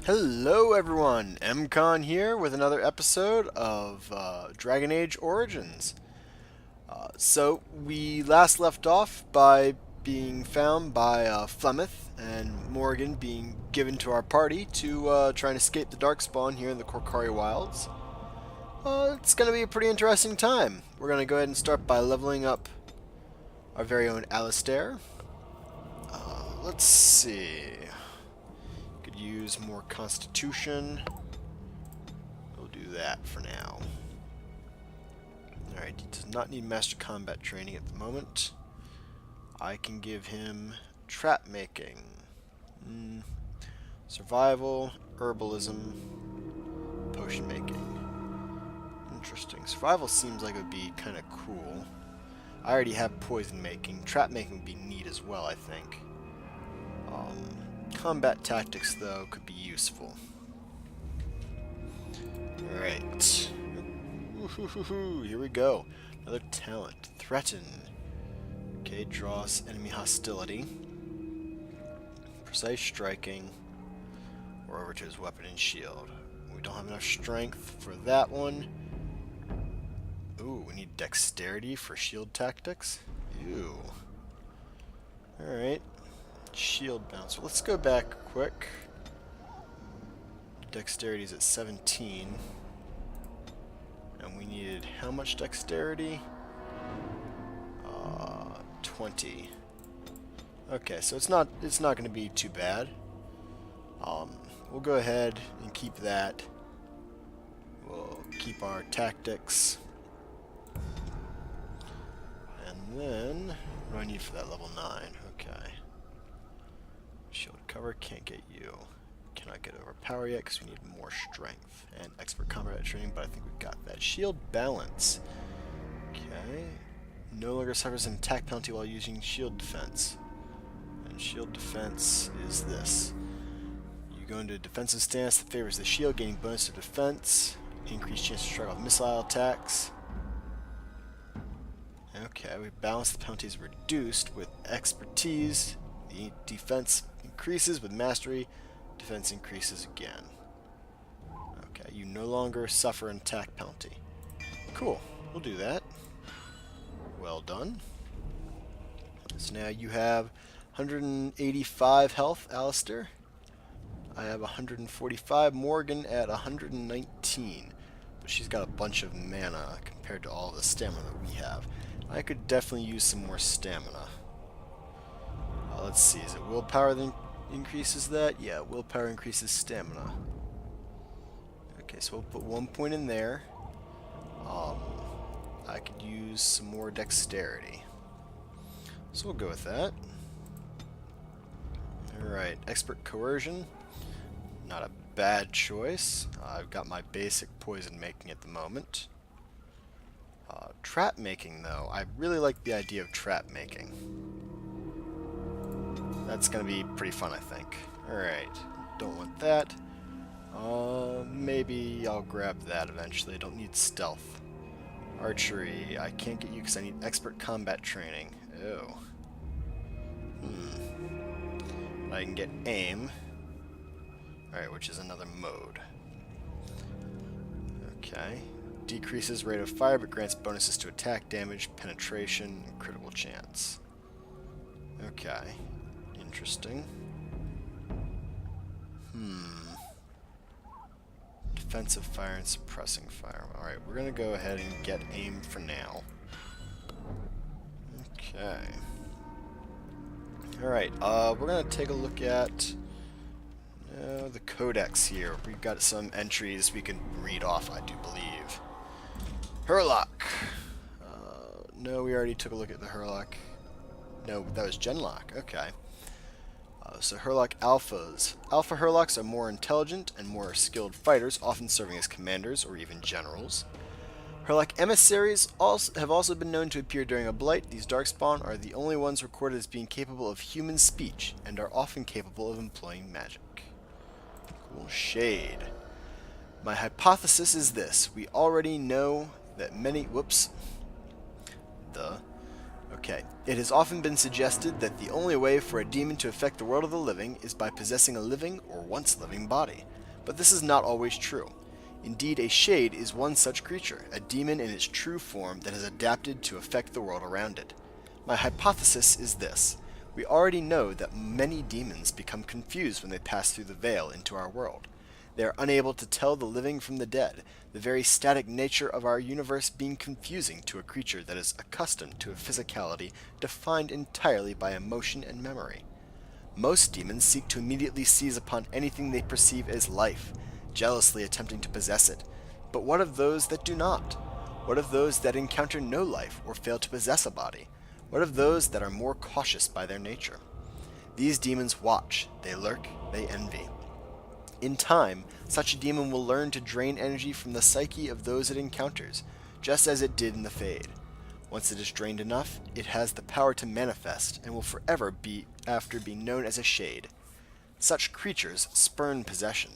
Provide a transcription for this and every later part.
Hello everyone, MCon here with another episode of Dragon Age Origins. So we last left off by being found by Flemmeth and Morrigan being given to our party to try and escape the Darkspawn here in the Korkari Wilds. It's going to be a pretty interesting time. We're going to go ahead and start by leveling up our very own Alistair. Let's see. Could use more Constitution. We'll do that for now. Alright, he does not need Master Combat training at the moment. I can give him trap making. Survival, herbalism, potion making. Interesting. Survival seems like it would be kind of cool. I already have poison making. Trap making would be neat as well, I think. Combat tactics, though, could be useful. Alright. Here we go. Another talent. Threaten. Okay, draws enemy hostility. Precise striking. Or over to his weapon and shield. We don't have enough strength for that one. Ooh, we need dexterity for shield tactics? Ew. Alright. Shield bounce. Let's go back quick. Dexterity's at 17. And we needed how much dexterity? 20. Okay, so it's not going to be too bad. We'll go ahead and keep that. We'll keep our tactics. And then what do I need for that level 9? Okay. Shield cover, can't get you. Cannot get overpower yet because we need more strength and expert combat training, but I think we've got that. Shield balance. Okay. No longer suffers an attack penalty while using shield defense. And shield defense is this. You go into a defensive stance that favors the shield, gaining bonus to defense, increased chance to strike off missile attacks. Okay, we balance the penalties reduced with expertise. The defense increases with mastery, defense increases again. Okay, you no longer suffer an attack penalty. Cool, we'll do that. Well done. So now you have 185 health, Alistair. I have 145, Morrigan at 119. But she's got a bunch of mana compared to all the stamina that we have. I could definitely use some more stamina. Let's see, is it willpower that increases that? Yeah, willpower increases stamina. Okay, so we'll put 1 point in there. I could use some more dexterity. So we'll go with that. Alright, expert coercion. Not a bad choice. I've got my basic poison making at the moment. Trap making, though. I really like the idea of trap making. That's going to be pretty fun, I think. Alright, don't want that. Maybe I'll grab that eventually. I don't need stealth. Archery, I can't get you because I need expert combat training. Ew. I can get aim. Alright, which is another mode. Okay. Decreases rate of fire but grants bonuses to attack damage, penetration, and critical chance. Okay. Interesting. Defensive fire and suppressing fire. Alright, we're going to go ahead and get aim for now. Okay. Alright, we're going to take a look at the codex here. We've got some entries we can read off, I do believe. Herlock. No, we already took a look at the Herlock. No, that was Genlock. Okay. So Herlock Alphas. Alpha Herlocks are more intelligent and more skilled fighters, often serving as commanders or even generals. Herlock Emissaries have also been known to appear during a blight. These Darkspawn are the only ones recorded as being capable of human speech and are often capable of employing magic. Cool shade. My hypothesis is this. We already know that many... Whoops. Okay, it has often been suggested that the only way for a demon to affect the world of the living is by possessing a living or once living body. But this is not always true. Indeed, a shade is one such creature, a demon in its true form that has adapted to affect the world around it. My hypothesis is this. We already know that many demons become confused when they pass through the veil into our world. They are unable to tell the living from the dead, the very static nature of our universe being confusing to a creature that is accustomed to a physicality defined entirely by emotion and memory. Most demons seek to immediately seize upon anything they perceive as life, jealously attempting to possess it. But what of those that do not? What of those that encounter no life or fail to possess a body? What of those that are more cautious by their nature? These demons watch, they lurk, they envy. In time, such a demon will learn to drain energy from the psyche of those it encounters, just as it did in the Fade. Once it is drained enough, it has the power to manifest, and will forever be known as a shade. Such creatures spurn possession.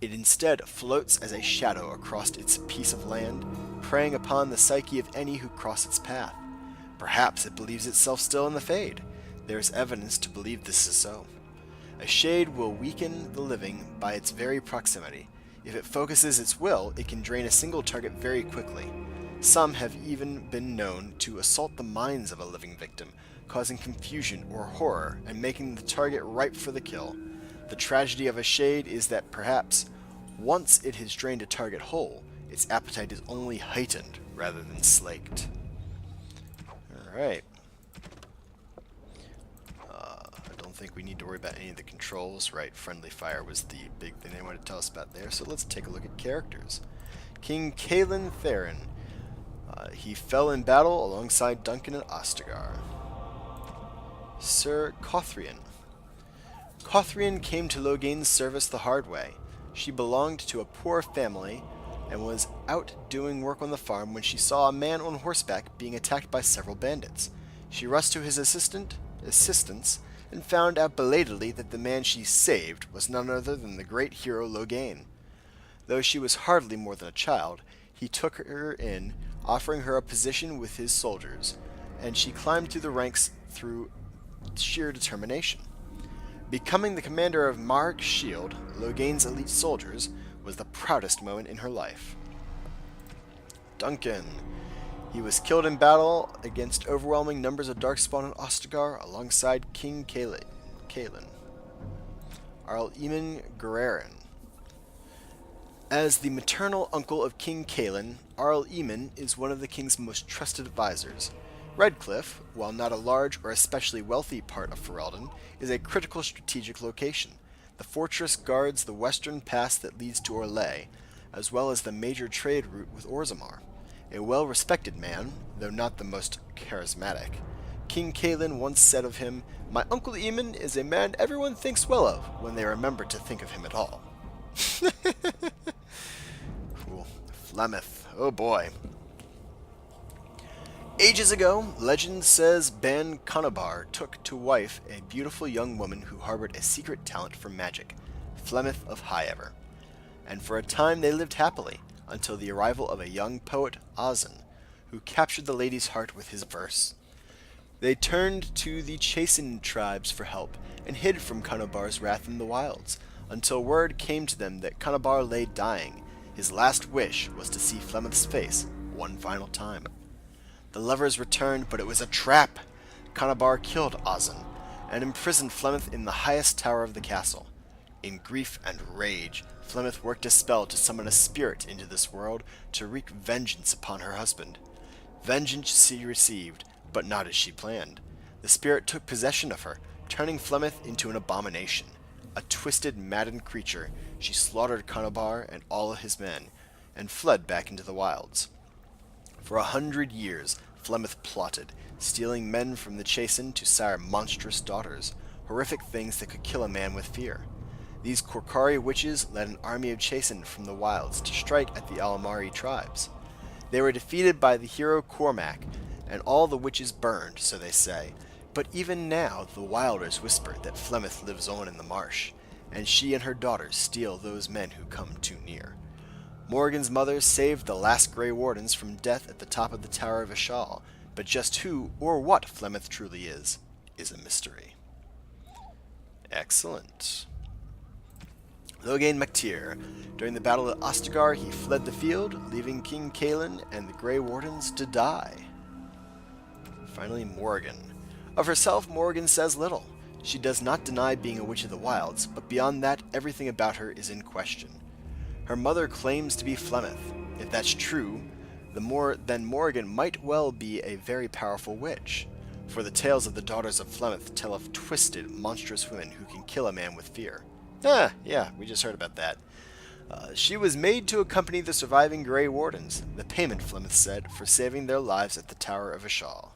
It instead floats as a shadow across its piece of land, preying upon the psyche of any who cross its path. Perhaps it believes itself still in the Fade. There is evidence to believe this is so. A shade will weaken the living by its very proximity. If it focuses its will, it can drain a single target very quickly. Some have even been known to assault the minds of a living victim, causing confusion or horror and making the target ripe for the kill. The tragedy of a shade is that perhaps, once it has drained a target whole, its appetite is only heightened rather than slaked. Alright. I think we need to worry about any of the controls, right? Friendly fire was the big thing they wanted to tell us about there, so let's take a look at characters. King Kaelin Theron. He fell in battle alongside Duncan and Ostagar. Sir Cothrian. Cothrian came to Logain's service the hard way. She belonged to a poor family and was out doing work on the farm when she saw a man on horseback being attacked by several bandits. She rushed to his assistance and found out belatedly that the man she saved was none other than the great hero Logain. Though she was hardly more than a child, he took her in, offering her a position with his soldiers, and she climbed through the ranks through sheer determination. Becoming the commander of Mark's Shield, Logain's elite soldiers, was the proudest moment in her life. Duncan. He was killed in battle against overwhelming numbers of Darkspawn and Ostagar alongside King Kaelin. Arl Eamon Guerin. As the maternal uncle of King Kaelin, Arl Eamon is one of the king's most trusted advisors. Redcliffe, while not a large or especially wealthy part of Ferelden, is a critical strategic location. The fortress guards the western pass that leads to Orlais, as well as the major trade route with Orzammar. A well-respected man, though not the most charismatic. King Kaelin once said of him, "My Uncle Eamon is a man everyone thinks well of when they remember to think of him at all." Cool. Flemmeth. Oh boy. Ages ago, legend says Ban Conobar took to wife a beautiful young woman who harbored a secret talent for magic, Flemmeth of Highever. And for a time they lived happily, until the arrival of a young poet, Ozan, who captured the lady's heart with his verse. They turned to the chastened tribes for help, and hid from Conobar's wrath in the wilds, until word came to them that Conobar lay dying. His last wish was to see Flemmeth's face one final time. The lovers returned, but it was a trap. Conobar killed Ozan, and imprisoned Flemmeth in the highest tower of the castle. In grief and rage, Flemmeth worked a spell to summon a spirit into this world to wreak vengeance upon her husband. Vengeance she received, but not as she planned. The spirit took possession of her, turning Flemmeth into an abomination. A twisted, maddened creature, she slaughtered Conobar and all of his men, and fled back into the wilds. For 100 years, Flemmeth plotted, stealing men from the Chastened to sire monstrous daughters, horrific things that could kill a man with fear. These Korkari witches led an army of Chastened from the wilds to strike at the Alamari tribes. They were defeated by the hero Cormac, and all the witches burned, so they say. But even now the Wilders whisper that Flemmeth lives on in the marsh, and she and her daughters steal those men who come too near. Morrigan's mother saved the last Grey Wardens from death at the top of the Tower of Ishal, but just who or what Flemmeth truly is a mystery. Excellent. Logain MacTier. During the Battle of Ostagar, he fled the field, leaving King Kaelin and the Grey Wardens to die. Finally, Morrigan. Of herself, Morrigan says little. She does not deny being a witch of the wilds, but beyond that, everything about her is in question. Her mother claims to be Flemmeth. If that's true, then Morrigan might well be a very powerful witch, for the tales of the daughters of Flemmeth tell of twisted, monstrous women who can kill a man with fear. Ah, yeah, we just heard about that. She was made to accompany the surviving Grey Wardens, the payment, Flemmeth said, for saving their lives at the Tower of Ashal.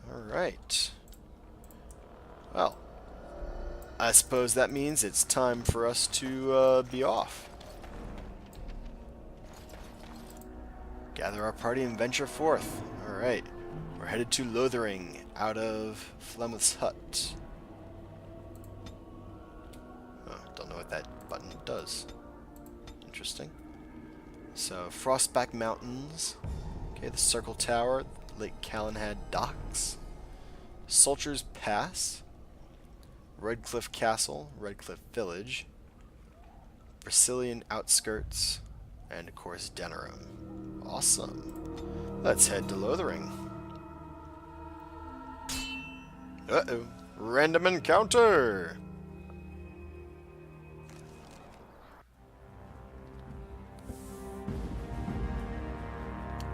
Alright. Well, I suppose that means it's time for us to be off. Gather our party and venture forth. Alright. We're headed to Lothering, out of Flemmeth's hut. Oh, don't know what that button does. Interesting. So, Frostback Mountains. Okay, the Circle Tower. Lake Calenhad Docks. Soldiers Pass. Redcliffe Castle. Redcliffe Village. Brazilian Outskirts. And, of course, Denerim. Awesome. Let's head to Lothering. Uh-oh. Random encounter!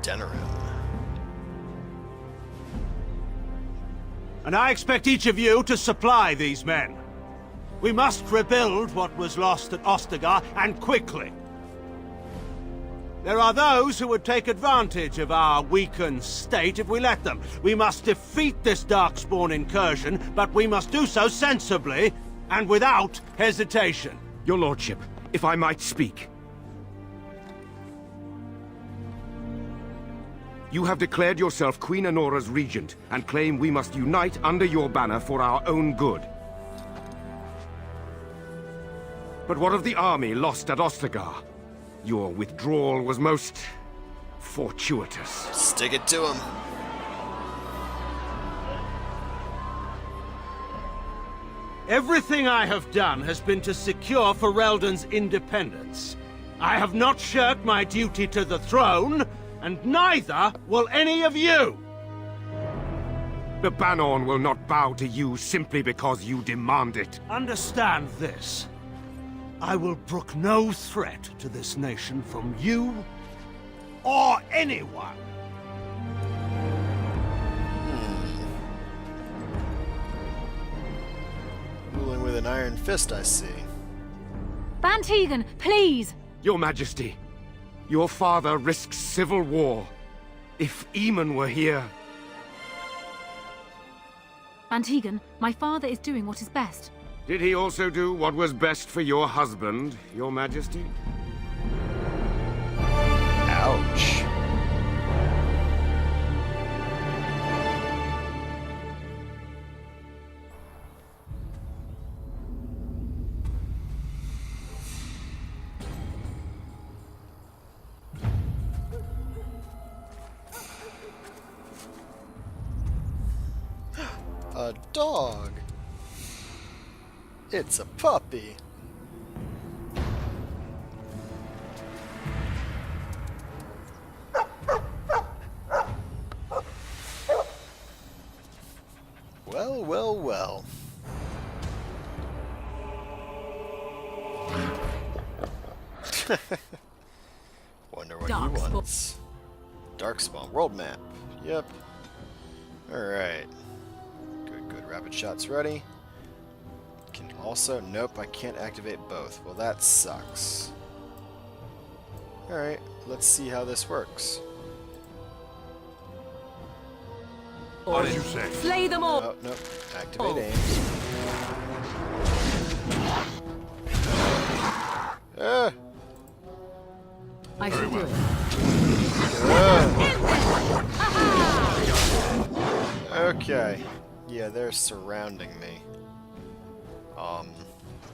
Denerim. And I expect each of you to supply these men. We must rebuild what was lost at Ostagar, and quickly. There are those who would take advantage of our weakened state if we let them. We must defeat this Darkspawn incursion, but we must do so sensibly and without hesitation. Your lordship, if I might speak. You have declared yourself Queen Anora's regent, and claim we must unite under your banner for our own good. But what of the army lost at Ostagar? Your withdrawal was most fortuitous. Stick it to him. Everything I have done has been to secure Ferelden's independence. I have not shirked my duty to the throne, and neither will any of you! The Bannorn will not bow to you simply because you demand it. Understand this. I will brook no threat to this nation from you or anyone. Ruling with an iron fist, I see. Van Tegan, please! Your Majesty, your father risks civil war. If Eamon were here... Van Tegan, my father is doing what is best. Did he also do what was best for your husband, Your Majesty? Ouch. A dog. It's a puppy. Well, well, well. Wonder what he wants. Darkspawn world map. Yep. Alright. Good. Rapid shots ready. Can also... Nope, I can't activate both. Well, that sucks. Alright, let's see how this works. What did you say? Slay them all! Oh, nope. Activate aim. Ah! I should do it. Okay. Yeah, they're surrounding me.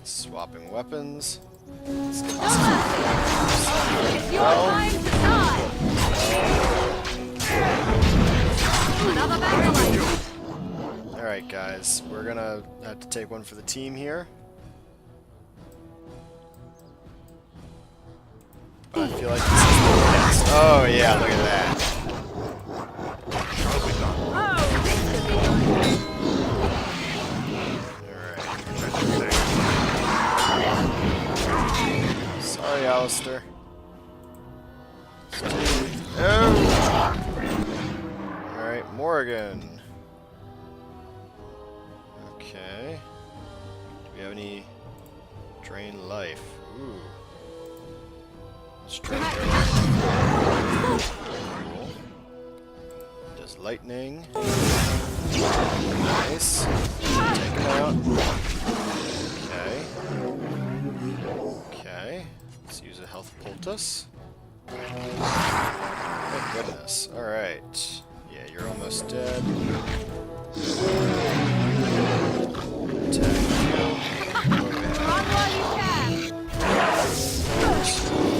Swapping weapons. Let's get this. It's your time to die! Another battle. Alright, guys. We're gonna have to take one for the team here. But I feel like this is the best. Oh, yeah, look at that. Alright. Sorry, Alistair. Oh! Alright, Morrigan. Okay. Do we have any drain life? Ooh. Let's try cool. Does lightning. Nice. Take him out. Okay. Okay. Let's use a health poultice. Thank goodness. Alright. Yeah, you're almost dead.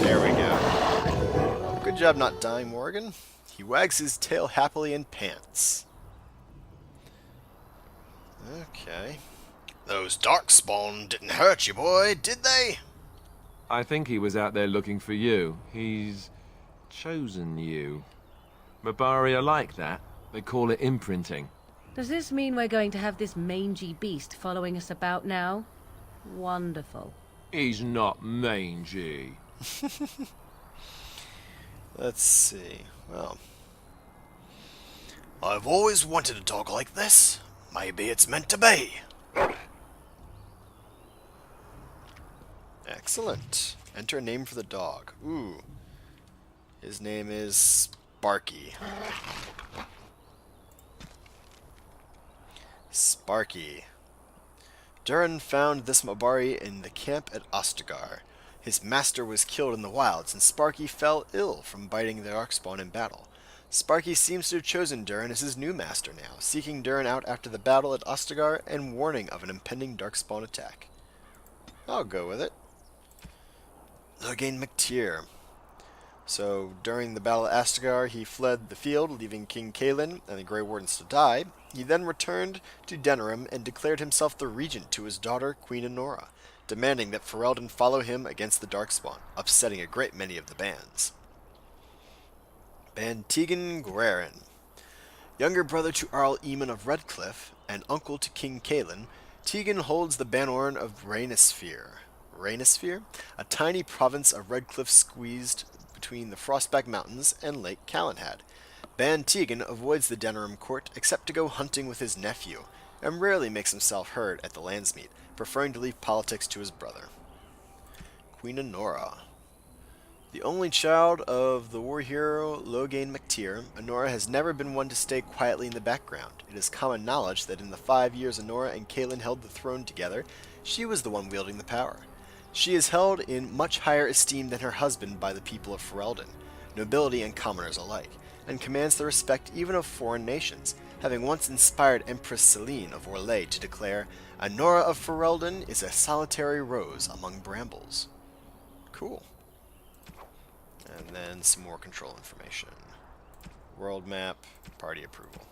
There we go. Good job not dying, Morrigan. He wags his tail happily and pants. Okay. Those Darkspawn didn't hurt you, boy, did they? I think he was out there looking for you. He's chosen you. Mabari are like that. They call it imprinting. Does this mean we're going to have this mangy beast following us about now? Wonderful. He's not mangy. Let's see. Well, I've always wanted a dog like this. Maybe it's meant to be. Excellent. Enter a name for the dog. Ooh. His name is Sparky. Sparky. Durin found this Mabari in the camp at Ostagar. His master was killed in the wilds, and Sparky fell ill from biting the Darkspawn in battle. Sparky seems to have chosen Durin as his new master now, seeking Durin out after the battle at Ostagar and warning of an impending Darkspawn attack. I'll go with it. Lothering McTeer. So, during the Battle of Ostagar, he fled the field, leaving King Kaelin and the Grey Wardens to die. He then returned to Denerim and declared himself the regent to his daughter, Queen Honora, demanding that Ferelden follow him against the Darkspawn, upsetting a great many of the bands. Tegan Guerin. Younger brother to Arl Eamon of Redcliffe and uncle to King Kaelin, Tegan holds the Banorn of Rhaenosphere. Rhaenosphere? A tiny province of Redcliffe squeezed between the Frostback Mountains and Lake Calenhad. Ban Tegan avoids the Denerim court except to go hunting with his nephew, and rarely makes himself heard at the Landsmeet, preferring to leave politics to his brother. Queen Honora. The only child of the war hero Lothering McTeer, Honora has never been one to stay quietly in the background. It is common knowledge that in the 5 years Honora and Kaelin held the throne together, she was the one wielding the power. She is held in much higher esteem than her husband by the people of Ferelden, nobility and commoners alike, and commands the respect even of foreign nations, having once inspired Empress Celine of Orlais to declare, "Honora of Ferelden is a solitary rose among brambles." Cool. And then some more control information. World map, party approval.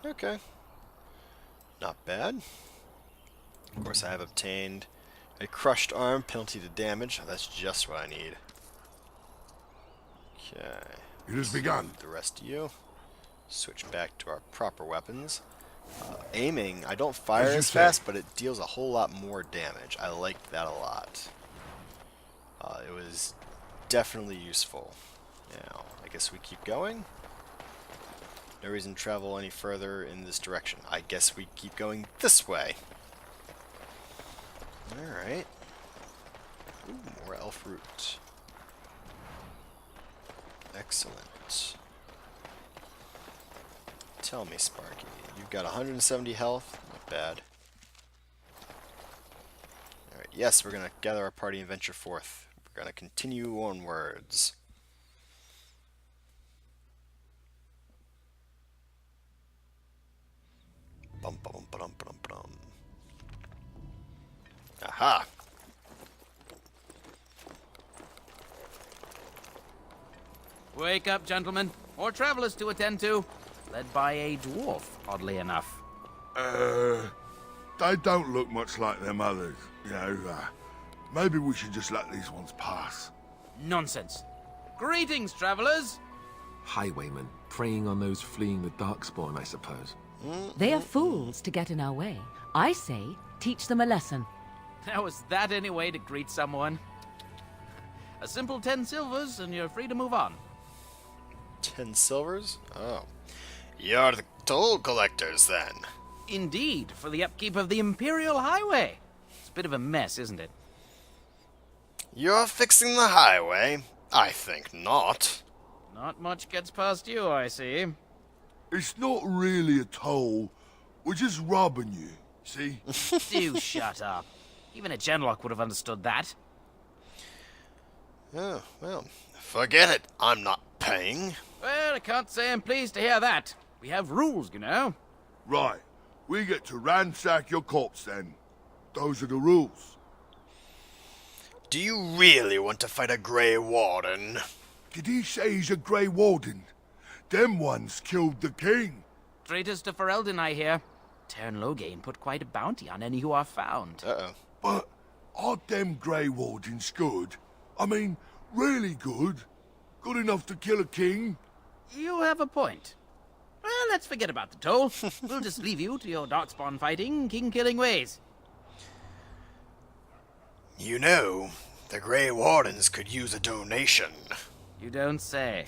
Okay. Not bad. Of course, I have obtained a crushed arm, penalty to damage. That's just what I need. Okay. It has begun. The rest of you. Switch back to our proper weapons. Aiming, I don't fire as fast, but it deals a whole lot more damage. I liked that a lot. It was definitely useful. Now, I guess we keep going. No reason to travel any further in this direction. I guess we keep going this way. Alright. Ooh, more elf root. Excellent. Tell me, Sparky. You've got 170 health. Not bad. Alright, yes, we're going to gather our party and venture forth. We're going to continue onwards. Bum bum bum bum bum. Aha! Wake up, gentlemen. More travelers to attend to. led by a dwarf, oddly enough. They don't look much like them others, you know. Maybe we should just let these ones pass. Nonsense. Greetings, travelers. Highwaymen, preying on those fleeing the Darkspawn, I suppose. They are fools to get in our way. I say, teach them a lesson. Now, is that any way to greet someone? A simple 10 silvers, and you're free to move on. 10 silvers? Oh. You're the toll collectors, then. Indeed, for the upkeep of the Imperial Highway. It's a bit of a mess, isn't it? You're fixing the highway? I think not. Not much gets past you, I see. It's not really a toll. We're just robbing you, see? Do shut up. Even a genlock would have understood that. Oh, well, forget it. I'm not paying. Well, I can't say I'm pleased to hear that. We have rules, you know. Right. We get to ransack your corpse, then. Those are the rules. Do you really want to fight a Grey Warden? Did he say he's a Grey Warden? Them ones killed the king. Traitors to Ferelden, I hear. Tern Loghain put quite a bounty on any who are found. Uh-oh. But aren't them Grey Wardens good? I mean, really good? Good enough to kill a king? You have a point. Well, let's forget about the toll. We'll just leave you to your Darkspawn fighting, king-killing ways. You know, the Grey Wardens could use a donation. You don't say.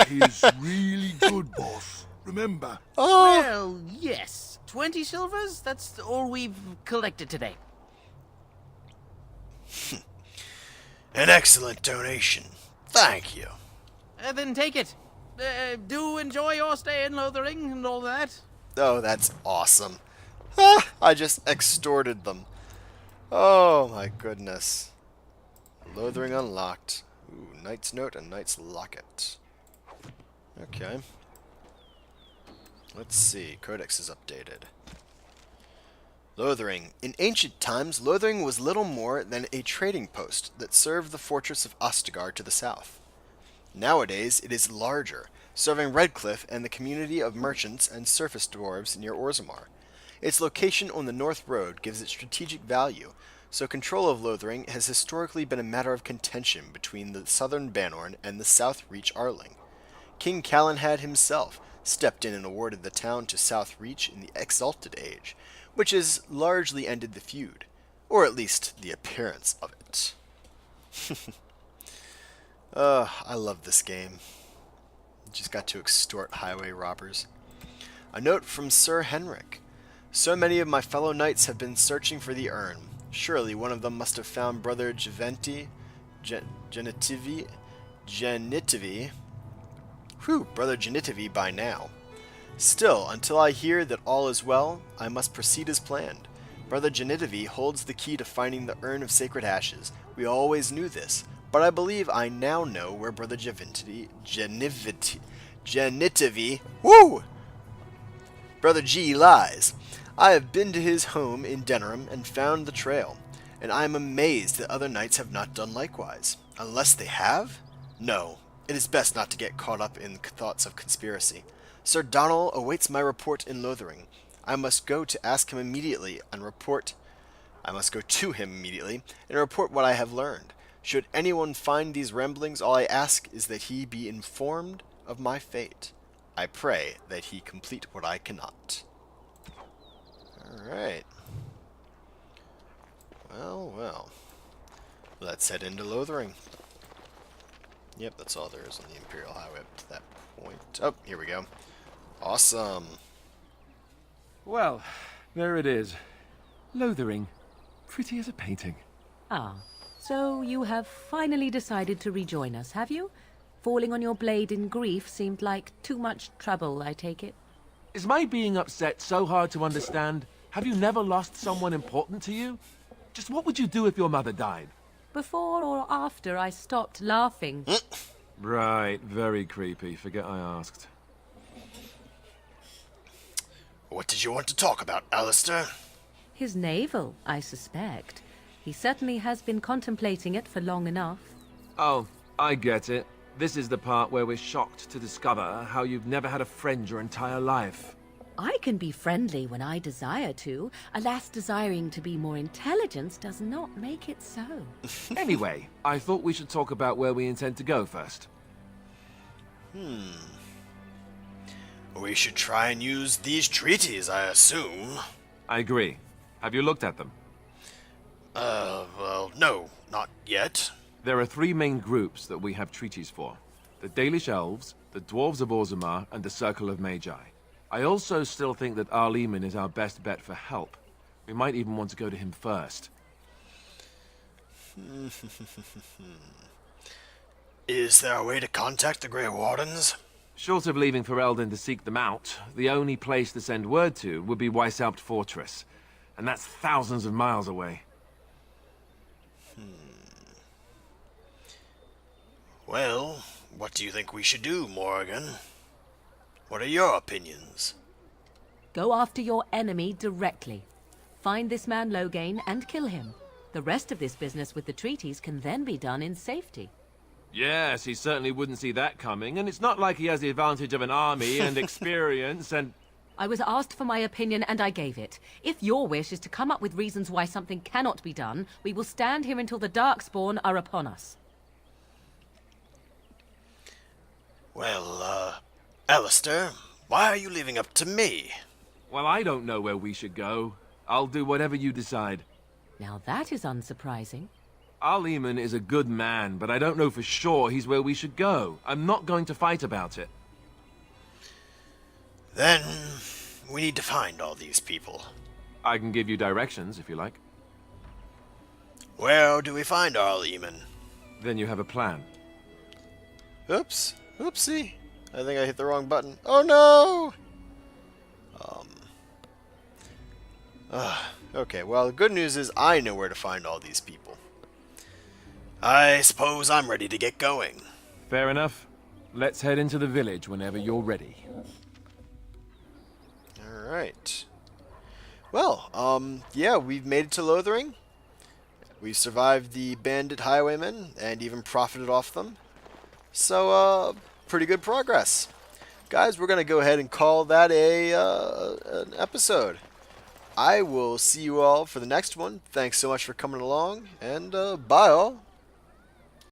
He's really good, boss. Remember? Oh! Well, yes. 20 silvers? That's all we've collected today. An excellent donation. Thank you. Then take it. Do enjoy your stay in Lothering and all that. Oh, that's awesome. Ah, I just extorted them. Oh my goodness. Lothering unlocked. Ooh, Knight's Note and Knight's Locket. Okay. Let's see. Codex is updated. Lothering. In ancient times, Lothering was little more than a trading post that served the fortress of Ostagar to the south. Nowadays, it is larger, serving Redcliffe and the community of merchants and surface dwarves near Orzammar. Its location on the North Road gives it strategic value, so control of Lothering has historically been a matter of contention between the southern Banorn and the South Reach Arling. King Calenhad himself stepped in and awarded the town to South Reach in the Exalted Age, which has largely ended the feud, or at least the appearance of it. I love this game. Just got to extort highway robbers. A note from Sir Henrik. So many of my fellow knights have been searching for the urn. Surely one of them must have found Brother Genitivi Brother Genitivi by now. Still, until I hear that all is well, I must proceed as planned. Brother Genitivi holds the key to finding the Urn of Sacred Ashes. We always knew this, but I believe I now know where Brother Genitivi, Brother G lies. I have been to his home in Denerim and found the trail, and I am amazed that other knights have not done likewise. Unless they have? No, it is best not to get caught up in thoughts of conspiracy. Sir Donal awaits my report in Lothering. I must go to him immediately and report what I have learned. Should anyone find these ramblings, all I ask is that he be informed of my fate. I pray that he complete what I cannot. Alright. Well. Let's head into Lothering. Yep, that's all there is on the Imperial Highway up to that point. Oh, here we go. Awesome. Well, there it is. Lothering. Pretty as a painting. Ah, so you have finally decided to rejoin us, have you? Falling on your blade in grief seemed like too much trouble, I take it. Is my being upset so hard to understand? Have you never lost someone important to you? Just what would you do if your mother died? Before or after I stopped laughing. Right, very creepy. Forget I asked. What did you want to talk about, Alistair? His navel, I suspect. He certainly has been contemplating it for long enough. Oh, I get it. This is the part where we're shocked to discover how you've never had a friend your entire life. I can be friendly when I desire to. Alas, desiring to be more intelligent does not make it so. Anyway, I thought we should talk about where we intend to go first. We should try and use these treaties, I assume. I agree. Have you looked at them? Well, no, not yet. There are 3 main groups that we have treaties for. The Dalish Elves, the Dwarves of Orzammar, and the Circle of Magi. I also still think that Arleman is our best bet for help. We might even want to go to him first. Is there a way to contact the Grey Wardens? Short of leaving Ferelden to seek them out, the only place to send word to would be Weishaupt Fortress. And that's thousands of miles away. Well, what do you think we should do, Morrigan? What are your opinions? Go after your enemy directly. Find this man Loghain and kill him. The rest of this business with the treaties can then be done in safety. Yes, he certainly wouldn't see that coming, and it's not like he has the advantage of an army and experience and... I was asked for my opinion and I gave it. If your wish is to come up with reasons why something cannot be done, we will stand here until the Darkspawn are upon us. Well, Alistair, why are you leaving up to me? Well, I don't know where we should go. I'll do whatever you decide. Now that is unsurprising. Arleman is a good man, but I don't know for sure he's where we should go. I'm not going to fight about it. Then, we need to find all these people. I can give you directions, if you like. Where do we find Arleman? Then you have a plan. Oops. Oopsie. I think I hit the wrong button. Oh no! Okay, well, the good news is I know where to find all these people. I suppose I'm ready to get going. Fair enough. Let's head into the village whenever you're ready. Alright. Well, yeah, we've made it to Lothering. We've survived the bandit highwaymen and even profited off them. So, pretty good progress. Guys, we're going to go ahead and call that an episode. I will see you all for the next one. Thanks so much for coming along, and bye all.